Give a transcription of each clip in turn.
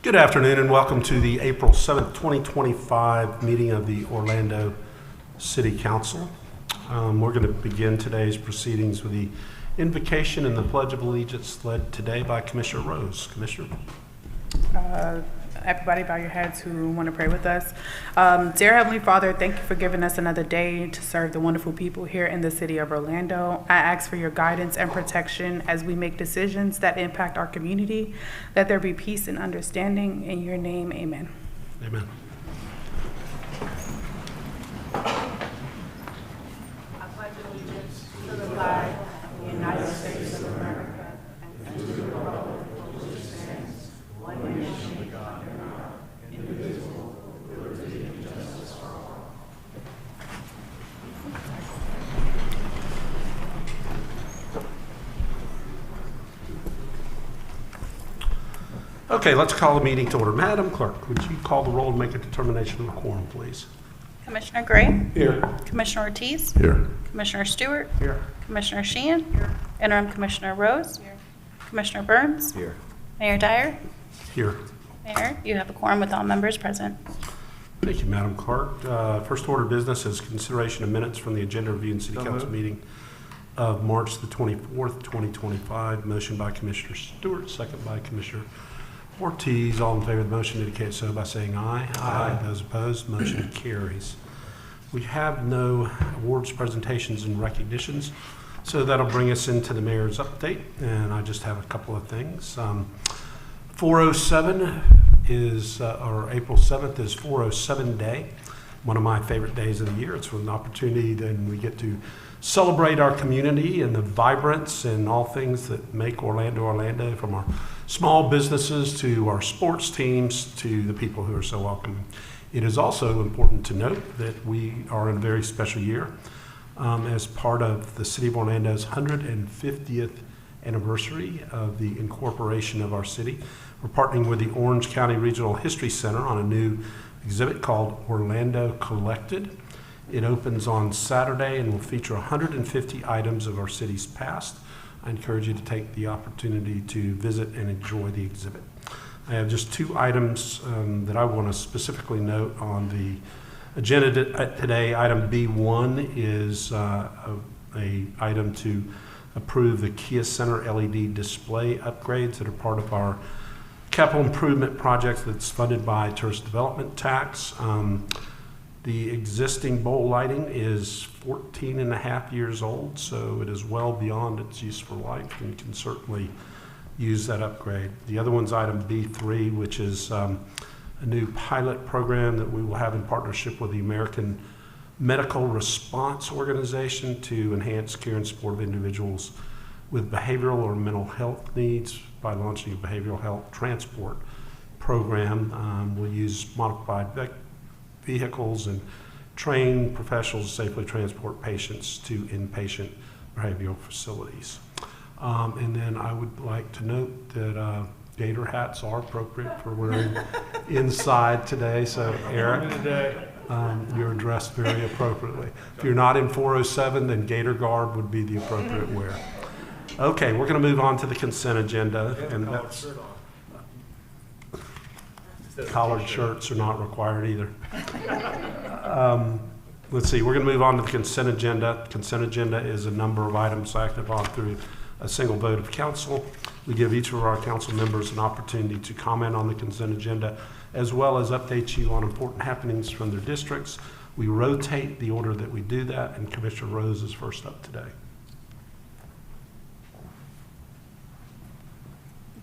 Good afternoon and welcome to the April 7th, 2025 meeting of the Orlando City Council. We're going to begin today's proceedings with the invocation and the Pledge of Allegiance led today by Commissioner Rose. Commissioner. Everybody bow your heads who want to pray with us. Dear Heavenly Father, thank you for giving us another day to serve the wonderful people here in the city of Orlando. I ask for your guidance and protection as we make decisions that impact our community. Let there be peace and understanding. In your name, amen. Amen. I pledge allegiance to the flag of the United States of America and to the republic for which it stands, one nation. Okay, let's call the meeting to order. Madam Clerk, would you call the roll and make a determination of quorum, please? Commissioner Gray? Here. Commissioner Ortiz? Here. Commissioner Stewart? Here. Commissioner Sheehan? Here. Interim Commissioner Rose? Here. Commissioner Burns? Here. Mayor Dyer? Here. Mayor, you have a quorum with all members present. Thank you, Madam Clerk. First order of business is consideration of minutes from the agenda review and city council meeting of March the 24th, 2025. Motion by Commissioner Stewart, second by Commissioner Ortiz. All in favor of the motion indicate so by saying aye. Aye. Those opposed, motion carries. We have no awards, presentations, and recognitions, so that'll bring us into the mayor's update, and I just have a couple of things. 407 is, or April 7th is 407 Day, one of my favorite days of the year. It's an opportunity then we get to celebrate our community and the vibrance and all things that make Orlando, Orlando, from our small businesses to our sports teams to the people who are so welcoming. It is also important to note that we are in a very special year as part of the City of Orlando's 150th anniversary of the incorporation of our city. We're partnering with the Orange County Regional History Center on a new exhibit called Orlando Collected. It opens on Saturday and will feature 150 items of our city's past. I encourage you to take the opportunity to visit and enjoy the exhibit. I have just two items that I want to specifically note on the agenda today. Item B1 is a item to approve the Kia Center LED display upgrades that are part of our capital improvement project that's funded by tourist development tax. The existing bowl lighting is 14 and a half years old, so it is well beyond its useful life and can certainly use that upgrade. The other one's item B3, which is a new pilot program that we will have in partnership with the American Medical Response Organization to enhance care and support of individuals with behavioral or mental health needs by launching a behavioral health transport program. We'll use modified vehicles and train professionals to safely transport patients to inpatient behavioral facilities. And then I would like to note that gator hats are appropriate for wearing inside today. So Eric, you're dressed very appropriately. If you're not in 407, then gator guard would be the appropriate wear. Okay, we're going to move on to the consent agenda, and that's collared shirts are not required either. Let's see, we're going to move on to the consent agenda. Consent agenda is a number of items acted upon through a single vote of council. We give each of our council members an opportunity to comment on the consent agenda, as well as update you on important happenings from their districts. We rotate the order that we do that, and Commissioner Rose is first up today.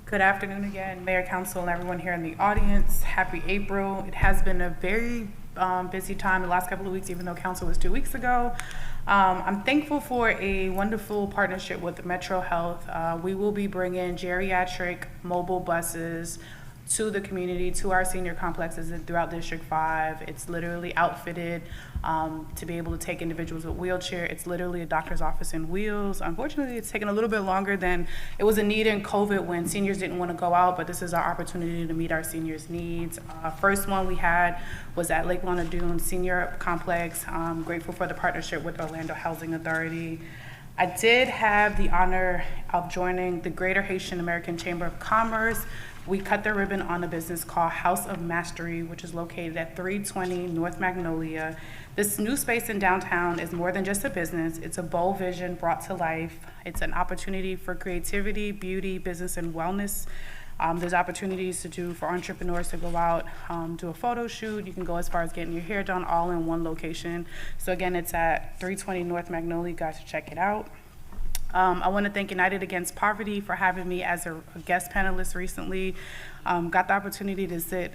Good afternoon again, Mayor, Council, and everyone here in the audience. Happy April. It has been a very busy time the last couple of weeks, even though Council was 2 weeks ago. I'm thankful for a wonderful partnership with Metro Health. We will be bringing geriatric mobile buses to the community, to our senior complexes throughout District 5. It's literally outfitted to be able to take individuals with wheelchair. It's literally a doctor's office in wheels. Unfortunately, it's taken a little bit longer than it was a need in COVID when seniors didn't want to go out, but this is our opportunity to meet our seniors' needs. First one we had was at Lake Lana Dune Senior Complex. I'm grateful for the partnership with Orlando Housing Authority. I did have the honor of joining the Greater Haitian American Chamber of Commerce. We cut the ribbon on a business called House of Mastery, which is located at 320 North Magnolia. This new space in downtown is more than just a business. It's a bold vision brought to life. It's an opportunity for creativity, beauty, business, and wellness. There's opportunities for entrepreneurs to go out, do a photo shoot. You can go as far as getting your hair done all in one location. So again, it's at 320 North Magnolia. You guys should check it out. I want to thank United Against Poverty for having me as a guest panelist recently. Got the opportunity to sit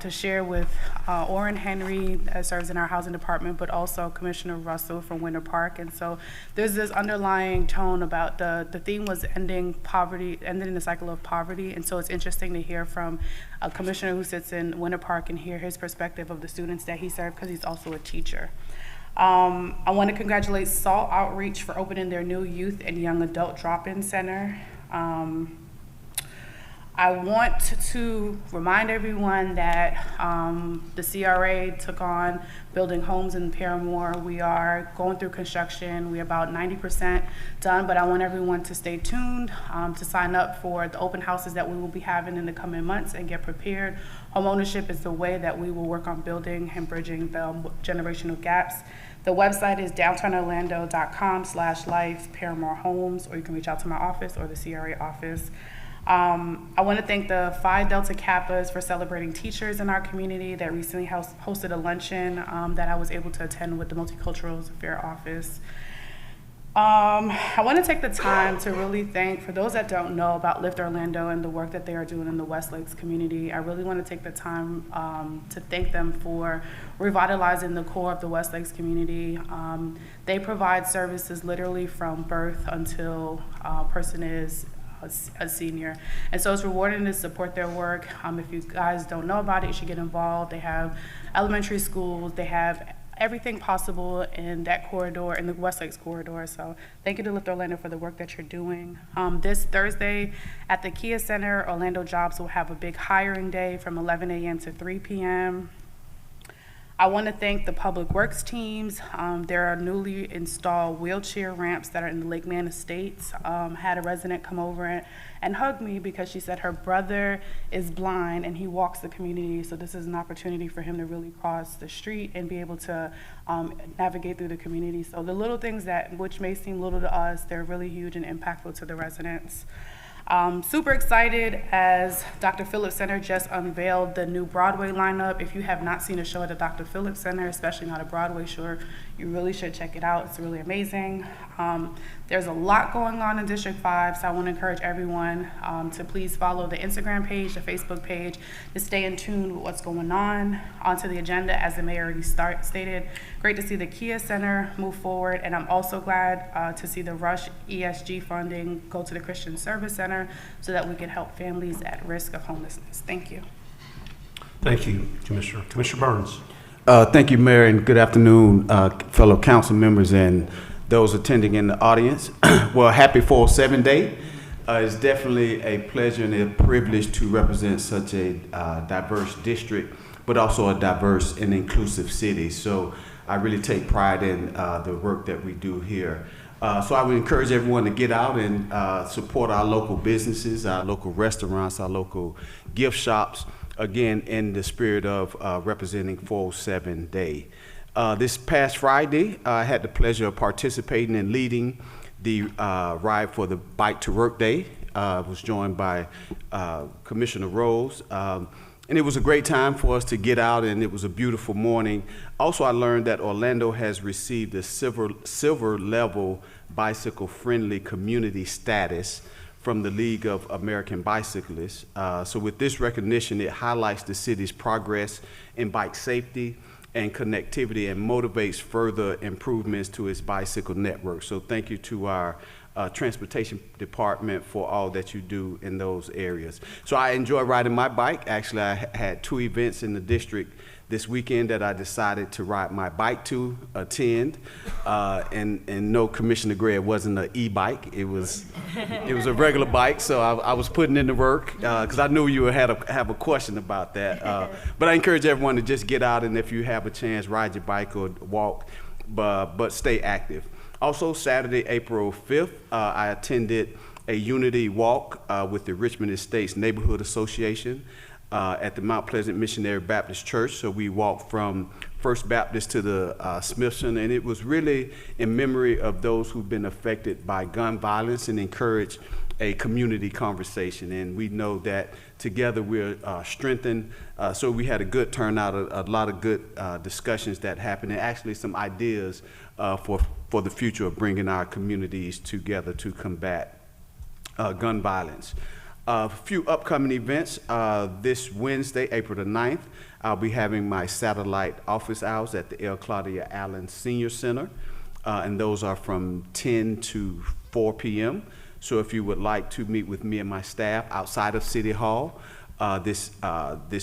to share with Orrin Henry, that serves in our housing department, but also Commissioner Russell from Winter Park. And so there's this underlying tone about the theme was ending the cycle of poverty. And so it's interesting to hear from a commissioner who sits in Winter Park and hear his perspective of the students that he served, because he's also a teacher. I want to congratulate SALT Outreach for opening their new youth and young adult drop-in center. I want to remind everyone that the CRA took on building homes in Paramore. We are going through construction. We're about 90% done, but I want everyone to stay tuned to sign up for the open houses that we will be having in the coming months and get prepared. Homeownership is the way that we will work on building and bridging the generational gaps. The website is downtownorlando.com/life Paramore Homes, or you can reach out to my office or the CRA office. I want to thank the Phi Delta Kappas for celebrating teachers in our community that recently hosted a luncheon that I was able to attend with the Multicultural Affairs Office. I want to take the time to really thank, for those that don't know about Lift Orlando and the work that they are doing in the West Lakes community, I really want to take the time to thank them for revitalizing the core of the West Lakes community. They provide services literally from birth until a person is a senior. And so it's rewarding to support their work. If you guys don't know about it, you should get involved. They have elementary schools, they have everything possible in that corridor, in the West Lakes corridor. So thank you to Lift Orlando for the work that you're doing. This Thursday at the Kia Center, Orlando Jobs will have a big hiring day from 11 a.m. to 3 p.m. I want to thank the public works teams. There are newly installed wheelchair ramps that are in the Lakeman Estates. Had a resident come over and hug me because she said her brother is blind and he walks the community. So this is an opportunity for him to really cross the street and be able to navigate through the community. So the little things which may seem little to us, they're really huge and impactful to the residents. Super excited as Dr. Phillips Center just unveiled the new Broadway lineup. If you have not seen a show at the Dr. Phillips Center, especially not a Broadway show, you really should check it out. It's really amazing. There's a lot going on in District 5, so I want to encourage everyone to please follow the Instagram page, the Facebook page, to stay in tune with what's going on. Onto the agenda, as the mayor already stated, great to see the Kia Center move forward, and I'm also glad to see the Rush ESG funding go to the Christian Service Center so that we can help families at risk of homelessness. Thank you. Thank you, Commissioner. Commissioner Burns. Thank you, Mayor, and good afternoon, fellow council members and those attending in the audience. Well, happy 407 Day. It's definitely a pleasure and a privilege to represent such a diverse district, but also a diverse and inclusive city. So I really take pride in the work that we do here. So I would encourage everyone to get out and support our local businesses, our local restaurants, our local gift shops, again, in the spirit of representing 407 Day. This past Friday, I had the pleasure of participating and leading the ride for the Bike to Work Day. I was joined by Commissioner Rose. And it was a great time for us to get out, and it was a beautiful morning. Also, I learned that Orlando has received a silver level bicycle-friendly community status from the League of American Bicyclists. So with this recognition, it highlights the city's progress in bike safety and connectivity and motivates further improvements to its bicycle network. So thank you to our transportation department for all that you do in those areas. So I enjoy riding my bike. Actually, I had 2 events in the district this weekend that I decided to ride my bike to attend. And no, Commissioner Gray, it wasn't an e-bike. It was a regular bike. So I was putting in the work because I knew you would have a question about that. But I encourage everyone to just get out, and if you have a chance, ride your bike or walk, but stay active. Also, Saturday, April 5th, I attended a unity walk with the Richmond Estates Neighborhood Association at the Mount Pleasant Missionary Baptist Church. So we walked from First Baptist to the Smithson, and it was really in memory of those who've been affected by gun violence and encourage a community conversation. And we know that together we're strengthened. So we had a good turnout, a lot of good discussions that happened, and actually some ideas for the future of bringing our communities together to combat gun violence. A few upcoming events. This Wednesday, April the 9th, I'll be having my satellite office hours at the L. Claudia Allen Senior Center, and those are from 10 to 4 p.m. So if you would like to meet with me and my staff outside of City Hall, this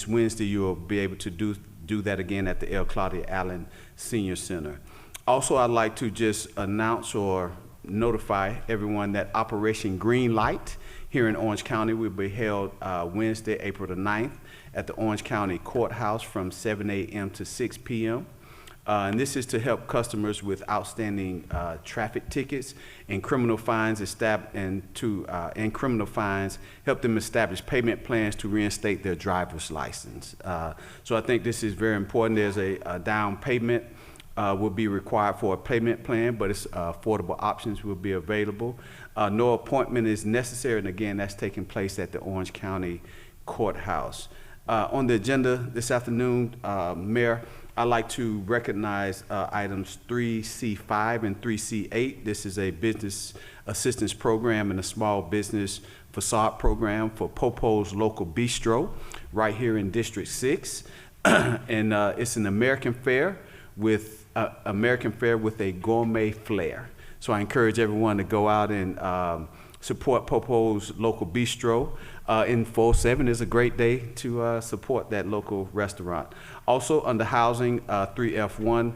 Wednesday you'll be able to do that again at the L. Claudia Allen Senior Center. Also, I'd like to just announce or notify everyone that Operation Green Light here in Orange County will be held Wednesday, April the 9th at the Orange County Courthouse from 7 a.m. to 6 p.m. And this is to help customers with outstanding traffic tickets and criminal fines and criminal fines, help them establish payment plans to reinstate their driver's license. So I think this is very important. There's a down payment will be required for a payment plan, but it's affordable options will be available. No appointment is necessary, and again, that's taking place at the Orange County Courthouse. On the agenda this afternoon, Mayor, I'd like to recognize items 3C5 and 3C8. This is a business assistance program and a small business facade program for Popo's Local Bistro right here in District 6. And it's an American fare with a gourmet flair. So I encourage everyone to go out and support Popo's Local Bistro. In 407 is a great day to support that local restaurant. Also under housing, 3F1,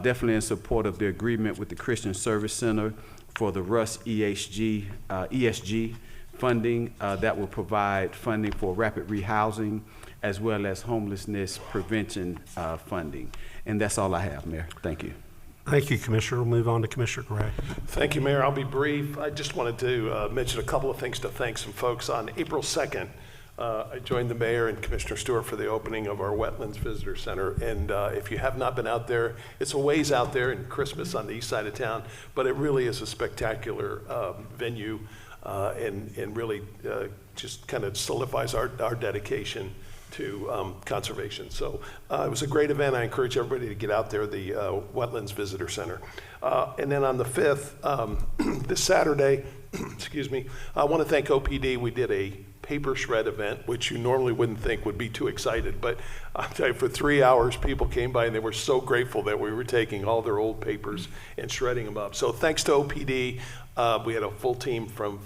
definitely in support of the agreement with the Christian Service Center for the Russ ESG funding that will provide funding for rapid rehousing as well as homelessness prevention funding. And that's all I have, Mayor. Thank you. Thank you, Commissioner. We'll move on to Commissioner Gray. Thank you, Mayor. I'll be brief. I just wanted to mention a couple of things to thank some folks. On April 2nd, I joined the mayor and Commissioner Stewart for the opening of our Wetlands Visitor Center. And if you have not been out there, it's a ways out there in Christmas on the east side of town, but it really is a spectacular venue and really just kind of solidifies our dedication to conservation. So it was a great event. I encourage everybody to get out there, the Wetlands Visitor Center. And then on the 5th, this Saturday, excuse me, I want to thank OPD. We did a paper shred event, which you normally wouldn't think would be too excited, but I'll tell you, for 3 hours, people came by and they were so grateful that we were taking all their old papers and shredding them up. So thanks to OPD, we had a full team from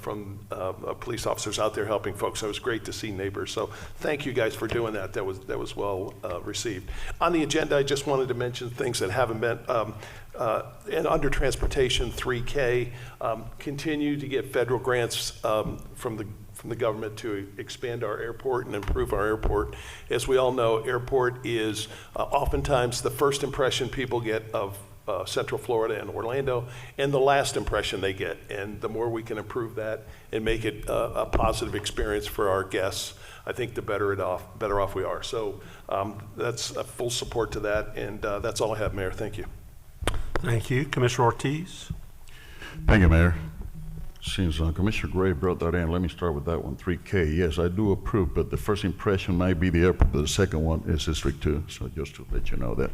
police officers out there helping folks. So it was great to see neighbors. So thank you guys for doing that. That was well received. On the agenda, I just wanted to mention things that haven't been, and under transportation, 3K, continue to get federal grants from the government to expand our airport and improve our airport. As we all know, airport is oftentimes the first impression people get of Central Florida and Orlando, and the last impression they get. And the more we can improve that and make it a positive experience for our guests, I think the better off we are. So that's a full support to that, and that's all I have, Mayor. Thank you. Thank you. Commissioner Ortiz. Thank you, Mayor. Since Commissioner Gray brought that in, let me start with that one, 3K. Yes, I do approve, but the first impression might be the airport, but the second one is District 2, so just to let you know that.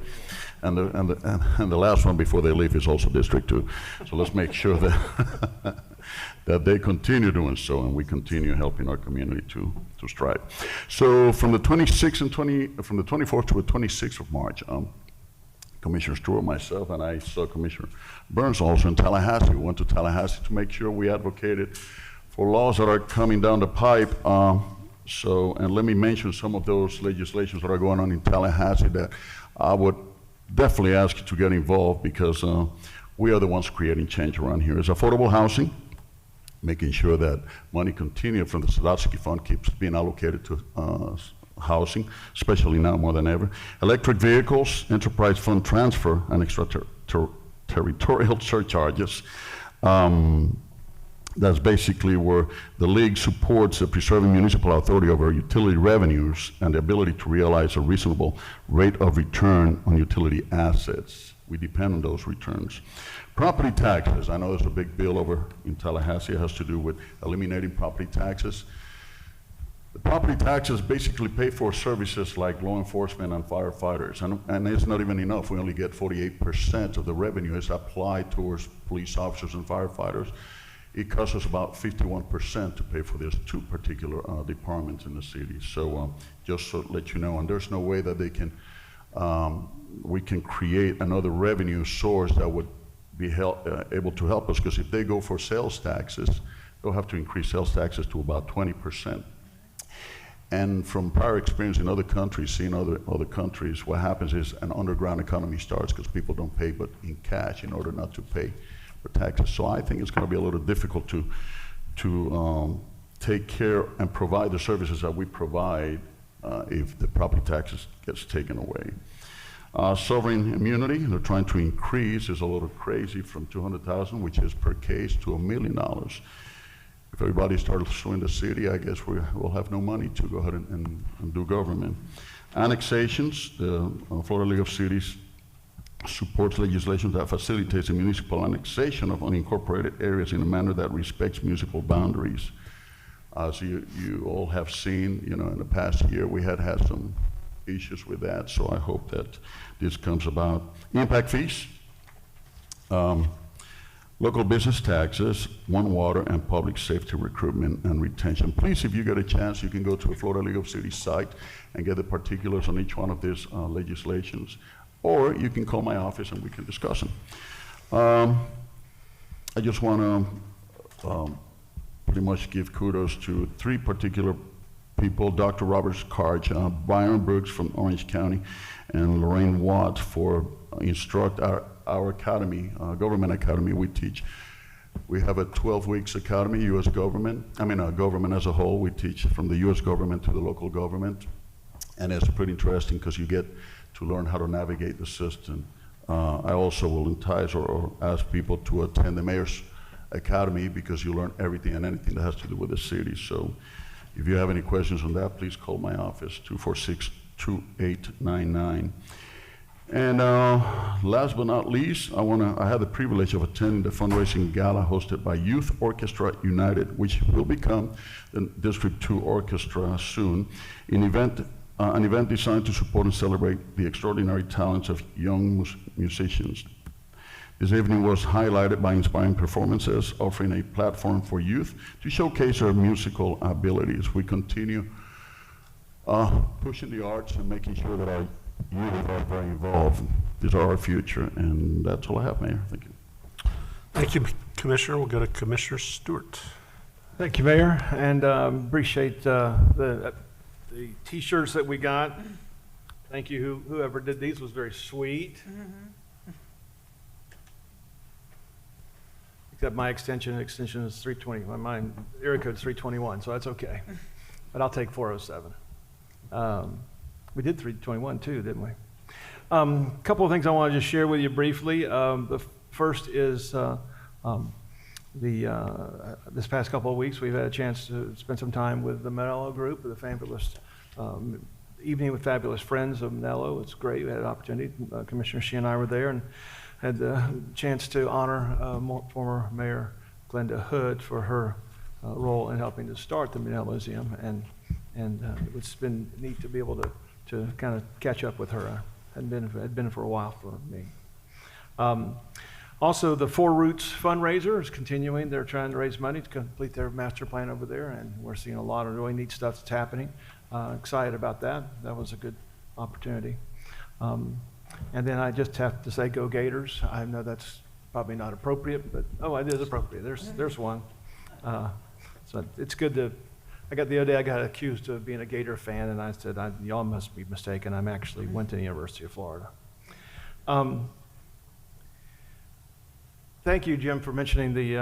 And the last one before they leave is also District 2. So let's make sure that that they continue doing so and we continue helping our community to strive. So from the 26th and from the 24th to the 26th of March, Commissioner Stewart, myself, and I saw Commissioner Burns also in Tallahassee. We went to Tallahassee to make sure we advocated for laws that are coming down the pipe. And let me mention some of those legislations that are going on in Tallahassee that I would definitely ask you to get involved, because we are the ones creating change around here. It's affordable housing, making sure that money continued from the Sadowski Fund keeps being allocated to housing, especially now more than ever. Electric vehicles, enterprise fund transfer, and territorial surcharges. That's basically where the league supports the preserving municipal authority over utility revenues and the ability to realize a reasonable rate of return on utility assets. We depend on those returns. Property taxes, I know there's a big bill over in Tallahassee. It has to do with eliminating property taxes. The property taxes basically pay for services like law enforcement and firefighters, and it's not even enough. We only get 48% of the revenue is applied towards police officers and firefighters. It costs us about 51% to pay for these two particular departments in the city. So just to let you know, and there's no way that they can, we can create another revenue source that would be able to help us, because if they go for sales taxes, they'll have to increase sales taxes to about 20%. And from prior experience in other countries, seeing other countries, what happens is an underground economy starts because people don't pay but in cash in order not to pay for taxes. So I think it's going to be a little difficult to take care and provide the services that we provide if the property taxes gets taken away. Sovereign immunity, they're trying to increase, is a little crazy, from $200,000, which is per case, to $1 million. If everybody starts suing the city, I guess we'll have no money to go ahead and do government. Annexations, the Florida League of Cities supports legislation that facilitates the municipal annexation of unincorporated areas in a manner that respects municipal boundaries. As you all have seen, in the past year, we had some issues with that, so I hope that this comes about. Impact fees. Local business taxes, One Water, and public safety recruitment and retention. Please, if you get a chance, you can go to the Florida League of Cities site and get the particulars on each one of these legislations, or you can call my office and we can discuss them. I just want to pretty much give kudos to three particular people: Dr. Robert Karch, Byron Brooks from Orange County, and Lorraine Watt for instruct our academy, government academy we teach. We have a 12 weeks academy, U.S. government, government as a whole. We teach from the U.S. government to the local government. And it's pretty interesting because you get to learn how to navigate the system. I also will entice or ask people to attend the Mayor's Academy, because you learn everything and anything that has to do with the city. So if you have any questions on that, please call my office, 246-2899. And last but not least, I had the privilege of attending the fundraising gala hosted by Youth Orchestra United, which will become the District 2 Orchestra soon, an event designed to support and celebrate the extraordinary talents of young musicians. This evening was highlighted by inspiring performances, offering a platform for youth to showcase their musical abilities. We continue pushing the arts and making sure that our youth are very involved. These are our future, and that's all I have, Mayor. Thank you. Thank you, Commissioner. We'll go to Commissioner Stewart. Thank you, Mayor, and appreciate the T-shirts that we got. Thank you, whoever did these was very sweet. Mm-hmm. Except my extension is 320. Mine area code is 321, so that's okay. But I'll take 407. We did 321 too, didn't we? A couple of things I want to just share with you briefly. The first is this past couple of weeks, we've had a chance to spend some time with the Manello group, the fabulous evening with fabulous friends of Manello. It's great. We had an opportunity. Commissioner Shea and I were there and had the chance to honor former Mayor Glenda Hood for her role in helping to start the Manello Museum, and it's been neat to be able to kind of catch up with her. Had been for a while for me. Also, the Four Roots fundraiser is continuing. They're trying to raise money to complete their master plan over there, and we're seeing a lot of really neat stuff that's happening. Excited about that. That was a good opportunity. And then I just have to say, go Gators. I know that's probably not appropriate, but it is appropriate. There's one. So it's good to. The other day I got accused of being a Gator fan, and I said, y'all must be mistaken. I actually went to the University of Florida. Thank you, Jim, for mentioning the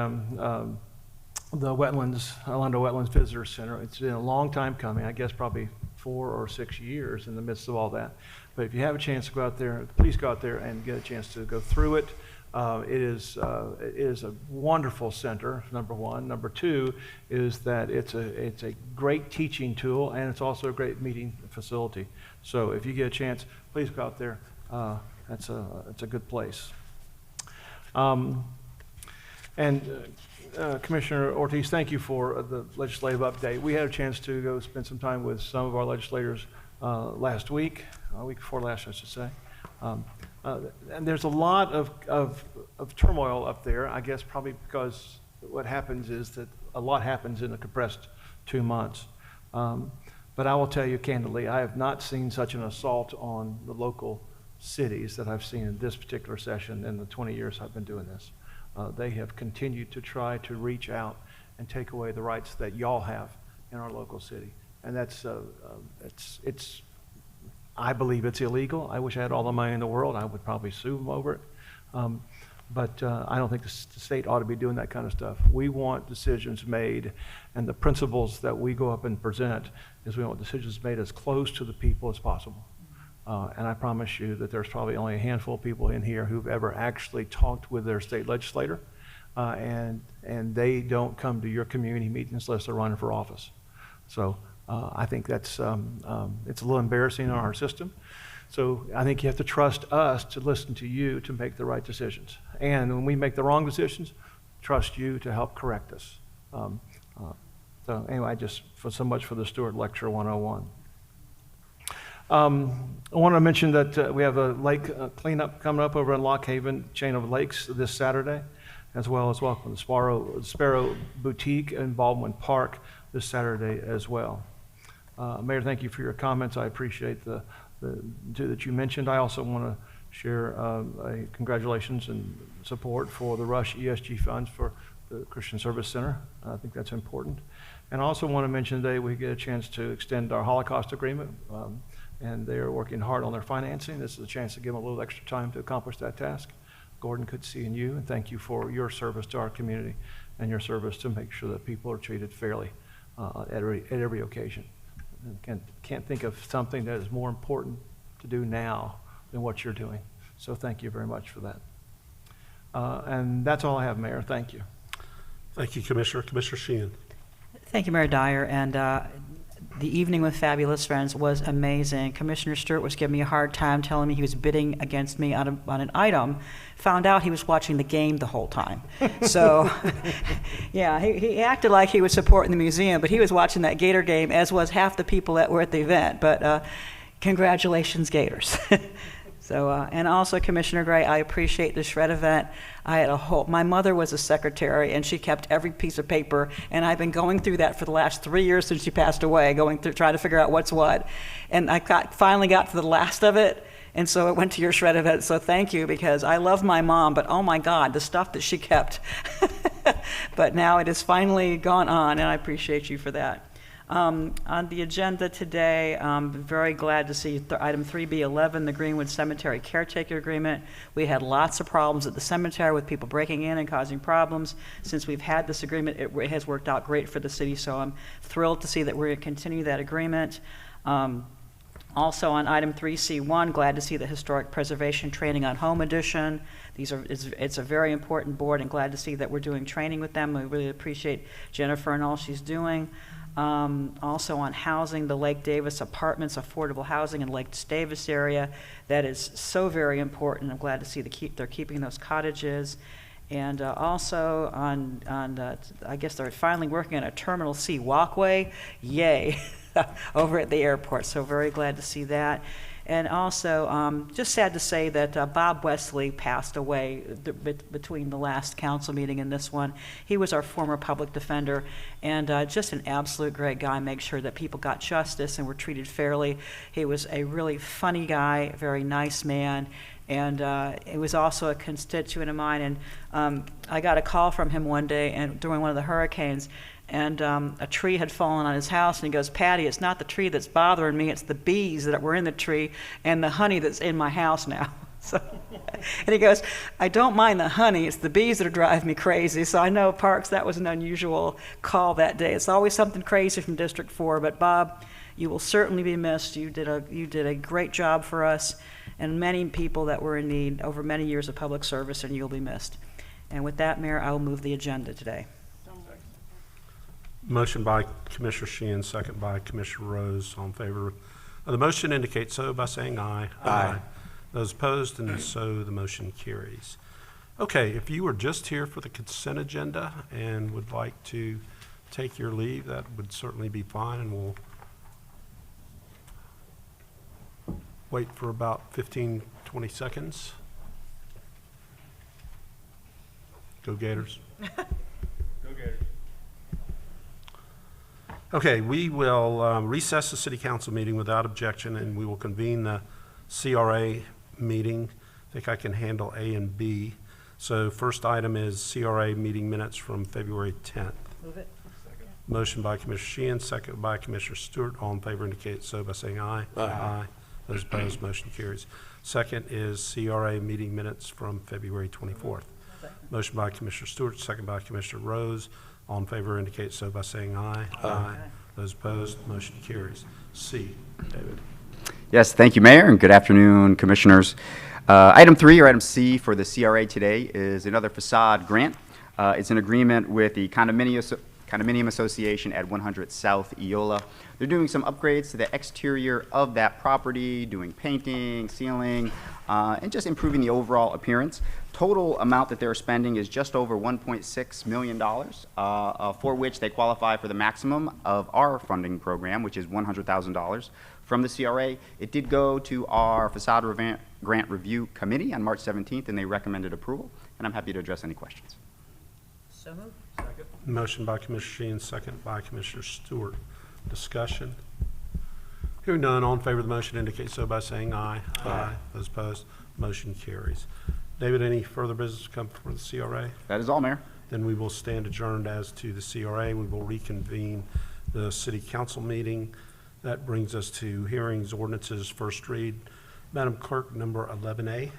wetlands, Orlando Wetlands Visitor Center. It's been a long time coming. I guess probably 4 or 6 years in the midst of all that. But if you have a chance to go out there, please go out there and get a chance to go through it. It is a wonderful center, number one. Number two is that it's a great teaching tool, and it's also a great meeting facility. So if you get a chance, please go out there. It's a good place. Commissioner Ortiz, thank you for the legislative update. We had a chance to go spend some time with some of our legislators last week, week before last, I should say. And there's a lot of turmoil up there, I guess probably because what happens is that a lot happens in a compressed 2 months. But I will tell you candidly, I have not seen such an assault on the local cities that I've seen in this particular session in the 20 years I've been doing this. They have continued to try to reach out and take away the rights that y'all have in our local city. And that's, I believe it's illegal. I wish I had all the money in the world. I would probably sue them over it. But I don't think the state ought to be doing that kind of stuff. We want decisions made, and the principles that we go up and present is we want decisions made as close to the people as possible. And I promise you that there's probably only a handful of people in here who've ever actually talked with their state legislator, and they don't come to your community meetings unless they're running for office. So I think that's it's a little embarrassing in our system. So I think you have to trust us to listen to you to make the right decisions. And when we make the wrong decisions, trust you to help correct us. So anyway, just for so much for the Stewart Lecture 101. I want to mention that we have a lake cleanup coming up over in Lock Haven, chain of lakes, this Saturday, as well as welcome the Sparrow Boutique in Baldwin Park this Saturday as well. Mayor, thank you for your comments. I appreciate the two that you mentioned. I also want to share a congratulations and support for the Rush ESG funds for the Christian Service Center. I think that's important. And I also want to mention today we get a chance to extend our Holocaust agreement. And they are working hard on their financing. This is a chance to give them a little extra time to accomplish that task. Gordon, good seeing you, and thank you for your service to our community and your service to make sure that people are treated fairly at every occasion. And can't think of something that is more important to do now than what you're doing. So thank you very much for that. And that's all I have, Mayor. Thank you. Thank you, Commissioner. Commissioner Sheehan. Thank you, Mayor Dyer. And the evening with Fabulous Friends was amazing. Commissioner Stewart was giving me a hard time, telling me he was bidding against me on an item. Found out he was watching the game the whole time. So, yeah, he acted like he was supporting the museum, but he was watching that Gator game, as was half the people that were at the event. But congratulations, Gators. So, and also, Commissioner Gray, I appreciate the shred event. I had my mother was a secretary, and she kept every piece of paper, and I've been going through that for the last 3 years since she passed away, going through, trying to figure out what's what. And I finally got to the last of it, and so it went to your shred event. So thank you, because I love my mom, but oh my God, the stuff that she kept. But now it has finally gone on, and I appreciate you for that. On the agenda today, I'm very glad to see item 3B11, the Greenwood Cemetery Caretaker Agreement. We had lots of problems at the cemetery with people breaking in and causing problems. Since we've had this agreement, it has worked out great for the city, so I'm thrilled to see that we're going to continue that agreement. Also on item 3C1, glad to see the Historic Preservation Training on Home Edition. It's a very important board, and glad to see that we're doing training with them. We really appreciate Jennifer and all she's doing. Also on housing, the Lake Davis Apartments, affordable housing in Lake Davis area. That is so very important. I'm glad to see they're keeping those cottages. And also on I guess they're finally working on a Terminal C walkway. Yay, over at the airport. So very glad to see that. And also, just sad to say that Bob Wesley passed away between the last council meeting and this one. He was our former public defender, and just an absolute great guy. Make sure that people got justice and were treated fairly. He was a really funny guy, very nice man, and it was also a constituent of mine. And I got a call from him one day, and during one of the hurricanes, and a tree had fallen on his house, and he goes, "Patty, it's not the tree that's bothering me, it's the bees that were in the tree and the honey that's in my house now." So, and he goes, "I don't mind the honey, it's the bees that are driving me crazy." So I know, Parks, that was an unusual call that day. It's always something crazy from District 4, but Bob, you will certainly be missed. You did a great job for us, and many people that were in need over many years of public service, and you'll be missed. And with that, Mayor, I will move the agenda today. Motion by Commissioner Sheehan, second by Commissioner Rose. All in favor of the motion indicate so by saying aye. Aye. Those opposed, and so the motion carries. Okay, if you were just here for the consent agenda and would like to take your leave, that would certainly be fine, and we'll wait for about 15, 20 seconds. Go Gators. Okay, we will recess the city council meeting without objection, and we will convene the CRA meeting. I think I can handle A and B. So first item is CRA meeting minutes from February 10th. Move it. Motion by Commissioner Sheehan, second by Commissioner Stewart. All in favor indicate so by saying aye. Aye. Those opposed, motion carries. Second is CRA meeting minutes from February 24th. Motion by Commissioner Stewart, second by Commissioner Rose. All in favor indicate so by saying aye. Aye. Those opposed, motion carries. C, David. Yes, thank you, Mayor, and good afternoon, Commissioners. Item 3, or item C, for the CRA today is another facade grant. It's an agreement with the Condominium Association at 100 South Eola. They're doing some upgrades to the exterior of that property, doing painting, sealing, and just improving the overall appearance. Total amount that they're spending is just over $1.6 million, for which they qualify for the maximum of our funding program, which is $100,000 from the CRA. It did go to our Facade Grant Review Committee on March 17th, and they recommended approval, and I'm happy to address any questions. So moved. Motion by Commissioner Sheehan, second by Commissioner Stewart. Discussion. Hearing none, all in favor of the motion indicate so by saying aye. Aye. Those opposed, motion carries. David, any further business to come for the CRA? That is all, Mayor. Then we will stand adjourned as to the CRA. We will reconvene the city council meeting. That brings us to hearings, ordinances, first read. Madam Clerk, number 11A.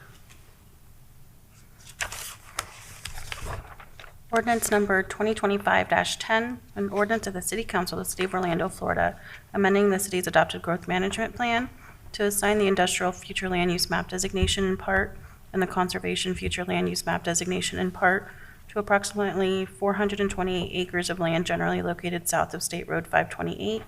Ordinance number 2025-10, an ordinance of the City Council of the City of Orlando, Florida, amending the city's adopted growth management plan to assign the industrial future land use map designation in part and the conservation future land use map designation in part to approximately 428 acres of land generally located south of State Road 528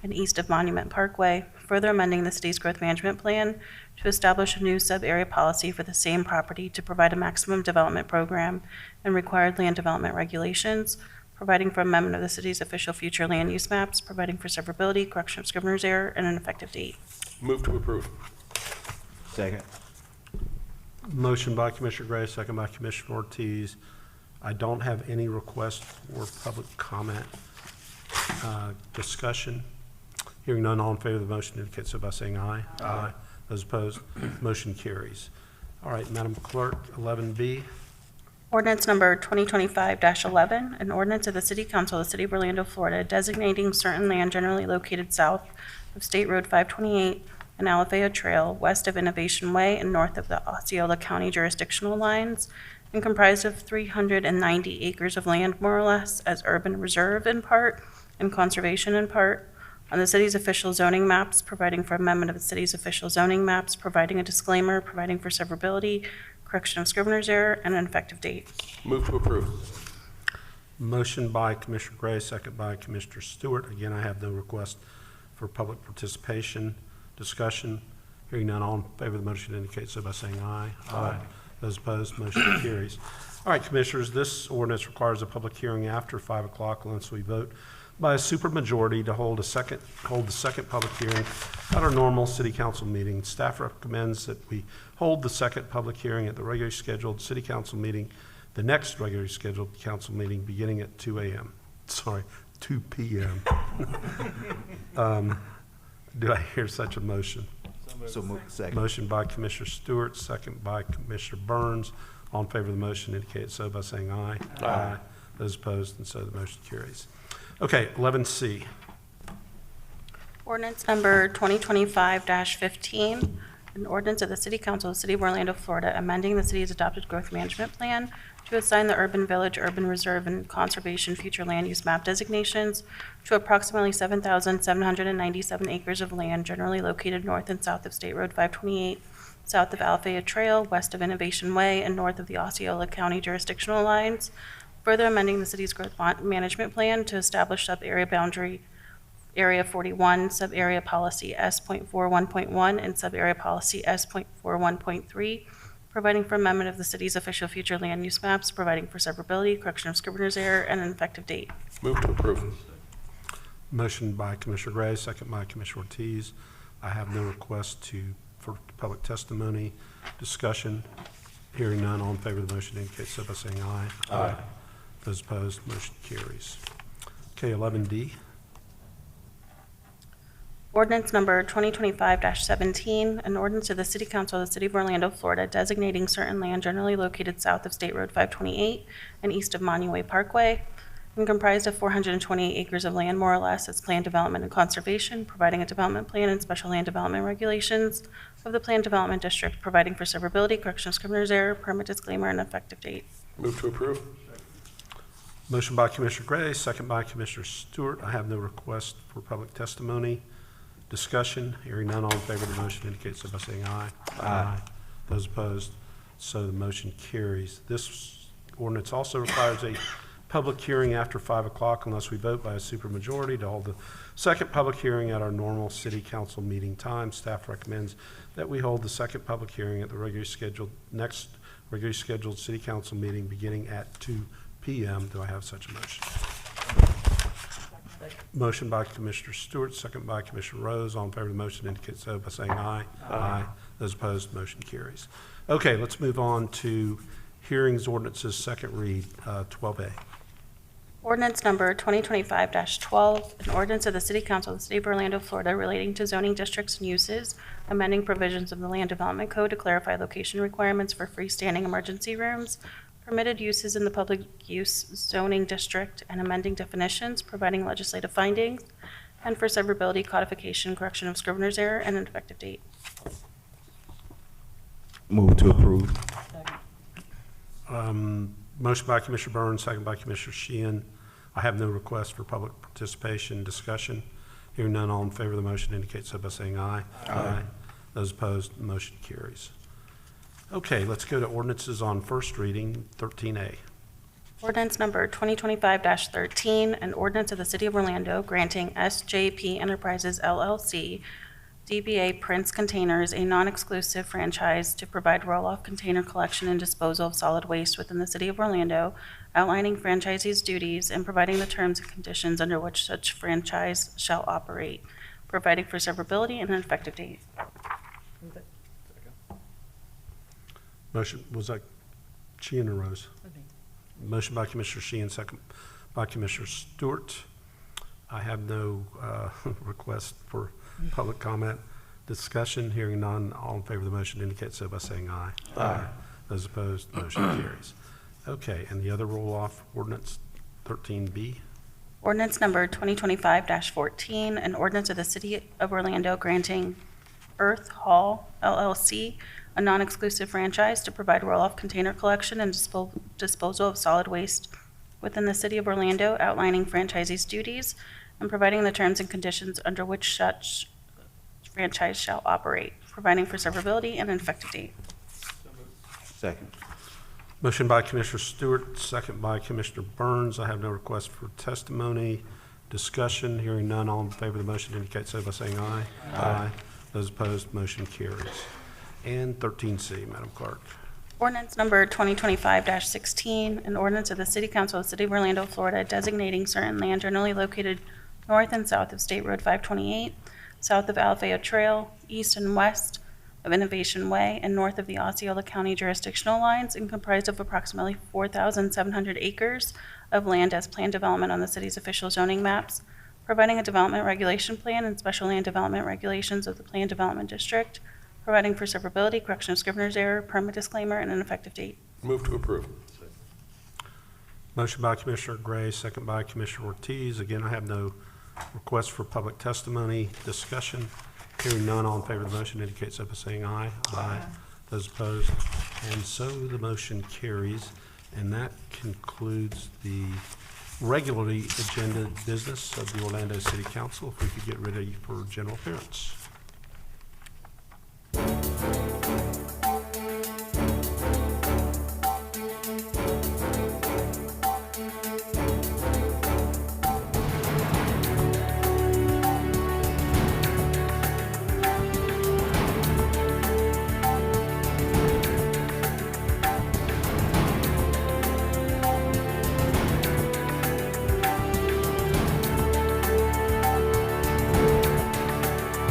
and east of Monument Parkway, further amending the city's growth management plan to establish a new sub-area policy for the same property to provide a maximum development program and required land development regulations, providing for amendment of the city's official future land use maps, providing for severability, correction of scrivener's error, and an effective date. Move to approve. Second. Motion by Commissioner Gray, second by Commissioner Ortiz. I don't have any request for public comment. Discussion. Hearing none, all in favor of the motion indicate so by saying aye. Aye. Those opposed, motion carries. All right, Madam Clerk, 11B. Ordinance number 2025-11, an ordinance of the City Council of the City of Orlando, Florida, designating certain land generally located south of State Road 528 and Alafaya Trail, west of Innovation Way and north of the Osceola County jurisdictional lines, and comprised of 390 acres of land, more or less, as urban reserve in part and conservation in part, on the city's official zoning maps, providing for amendment of the city's official zoning maps, providing a disclaimer, providing for severability, correction of scrivener's error, and an effective date. Move to approve. Motion by Commissioner Gray, second by Commissioner Stewart. Again, I have no request for public participation. Discussion. Hearing none, all in favor of the motion indicate so by saying aye. Aye. Those opposed, motion carries. All right, Commissioners, this ordinance requires a public hearing after 5 o'clock unless we vote by a supermajority to hold the second public hearing at our normal city council meeting. Staff recommends that we hold the second public hearing at the regularly scheduled city council meeting, the next regularly scheduled council meeting beginning at 2 p.m. Do I hear such a motion? So move. Second. Motion by Commissioner Stewart, second by Commissioner Burns. All in favor of the motion indicate so by saying aye. Aye. Those opposed, and so the motion carries. Okay, 11C. Ordinance number 2025-15, an ordinance of the City Council of the City of Orlando, Florida, amending the city's adopted growth management plan to assign the urban village, urban reserve, and conservation future land use map designations to approximately 7,797 acres of land generally located north and south of State Road 528, south of Alafaya Trail, west of Innovation Way, and north of the Osceola County jurisdictional lines. Further amending the city's growth management plan to establish sub-area boundary Area 41, Sub-Area Policy S.41.1, and Sub-Area Policy S.41.3, providing for amendment of the city's official future land use maps, providing for severability, correction of scrivener's error, and an effective date. Move to approve. Motion by Commissioner Gray, second by Commissioner Ortiz. I have no request for public testimony, discussion. Hearing none, all in favor of the motion indicate so by saying aye. Aye. Those opposed, motion carries. Okay, 11D. Ordinance number 2025-17, an ordinance of the City Council of the City of Orlando, Florida, designating certain land generally located south of State Road 528 and east of Monuway Parkway, and comprised of 428 acres of land, more or less, as planned development and conservation, providing a development plan and special land development regulations of the planned development district, providing for severability, correction of scrivener's error, permit disclaimer, and effective date. Move to approve. Motion by Commissioner Gray, second by Commissioner Stewart. I have no request for public testimony, discussion. Hearing none, all in favor of the motion indicate so by saying aye. Aye. Those opposed, so the motion carries. This ordinance also requires a public hearing after 5 o'clock unless we vote by a supermajority to hold the second public hearing at our normal city council meeting time. Staff recommends that we hold the second public hearing at the next regularly scheduled city council meeting beginning at 2 p.m. Do I have such a motion? Motion by Commissioner Stewart, second by Commissioner Rose. All in favor of the motion indicate so by saying aye. Aye. Those opposed, motion carries. Okay, let's move on to hearings, ordinances, second read, 12A. Ordinance number 2025-12, an ordinance of the City Council of the City of Orlando, Florida, relating to zoning districts and uses, amending provisions of the Land Development Code to clarify location requirements for freestanding emergency rooms, permitted uses in the public use zoning district, and amending definitions, providing legislative findings, and for severability, codification, correction of scrivener's error, and an effective date. Move to approve. Motion by Commissioner Burns, second by Commissioner Sheehan. I have no request for public participation, discussion. Hearing none, all in favor of the motion indicate so by saying aye. Aye. Those opposed, motion carries. Okay, let's go to ordinances on first reading, 13A. Ordinance number 2025-13, an ordinance of the City of Orlando granting SJP Enterprises LLC, DBA Prince Containers, a non-exclusive franchise to provide roll-off container collection and disposal of solid waste within the City of Orlando, outlining franchisees' duties and providing the terms and conditions under which such franchise shall operate, providing for severability and an effective date. Motion, was that Sheehan or Rose? Motion by Commissioner Sheehan, second by Commissioner Stewart. I have no request for public comment, discussion. Hearing none, all in favor of the motion indicate so by saying aye. Aye. Those opposed, motion carries. Okay, and the other roll-off ordinance, 13B. Ordinance number 2025-14, an ordinance of the City of Orlando granting Earth Hall LLC a non-exclusive franchise to provide roll-off container collection and disposal of solid waste within the City of Orlando, outlining franchisees' duties and providing the terms and conditions under which such franchise shall operate, providing for severability and an effective date. Second. Motion by Commissioner Stewart, second by Commissioner Burns. I have no request for testimony, discussion. Hearing none, all in favor of the motion indicate so by saying aye. Aye. Those opposed, motion carries. And 13C, Madam Clerk. Ordinance number 2025-16, an ordinance of the City Council of the City of Orlando, Florida, designating certain land generally located north and south of State Road 528, south of Alafaya Trail, east and west of Innovation Way, and north of the Osceola County jurisdictional lines, and comprised of approximately 4,700 acres of land as planned development on the city's official zoning maps, providing a development regulation plan and special land development regulations of the planned development district, providing for severability, correction of scrivener's error, permit disclaimer, and an effective date. Move to approve. Motion by Commissioner Gray, second by Commissioner Ortiz. Again, I have no request for public testimony, discussion. Hearing none, all in favor of the motion indicate so by saying aye. Aye. Those opposed? And so the motion carries, and that concludes the regularly agenda business of the Orlando City Council. If we could get ready for general appearance.